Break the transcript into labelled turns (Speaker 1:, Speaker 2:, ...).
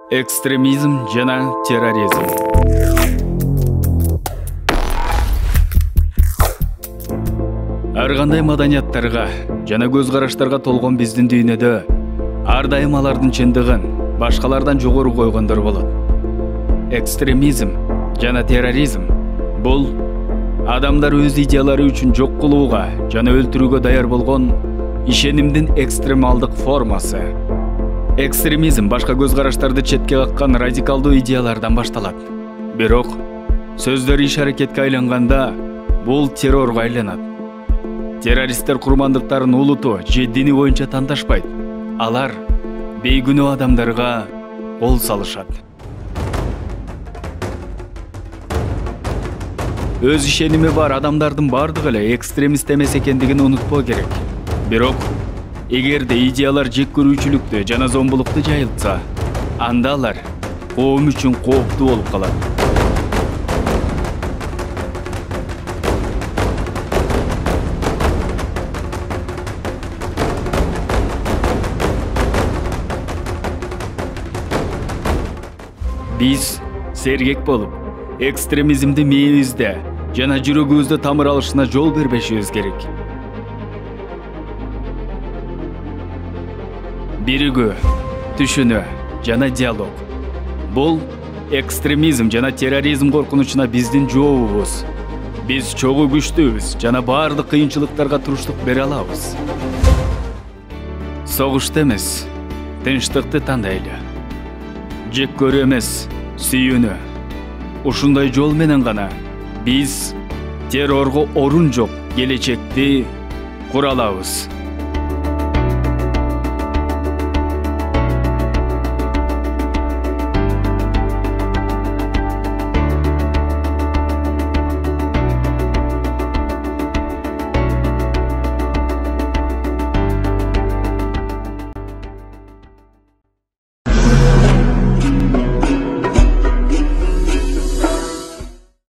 Speaker 1: Экстремизм жана терроризм. Ар кандай маданияттарга жана көз караштарга толгон биздин дүйнөдө ар дайым алардын чындыгын башкалардан жогору койгондор болот. Экстремизм жана терроризм бул адамдар өз идеялары үчүн жок кылууга жана өлтүрүүгө даяр болгон ишенимдин экстремалдык формасы. Экстремизм башка көз караштарды четке каккан радикалдуу идеялардан башталат. Бирок сөздөр иш аракетке айланганда бул террорго айланат. Террористтер курмандыктарын улуту же дини боюнча тандашпайт. Алар бейгүнөө адамдарга кол салышат. Өз ишеними бар адамдардын бардыгы эле экстремист эмес экендигин унутпоо керек. Бирок эгерде идеялар жек көрүүчүлүктү жана зомбулукту жайылтса, анда алар коом үчүн кооптуу болуп калат. Биз сергек болуп, экстремизмди мээбизде жана жүрөгүбүздө тамыр алышына жол бербешибиз керек. Биригүү, түшүнүү жана диалог. Бул экстремизм жана терроризм коркунучуна биздин жообубуз. Биз чогуу күчтүүбүз жана баардык кыйынчылыктарга туруштук бере алабыз. Согушты эмес, тынчтыкты тандайлы. Жек көрүү эмес, сүйүүнү. Ушундай жол менен гана биз террорго орун жок келечекти кура алабыз.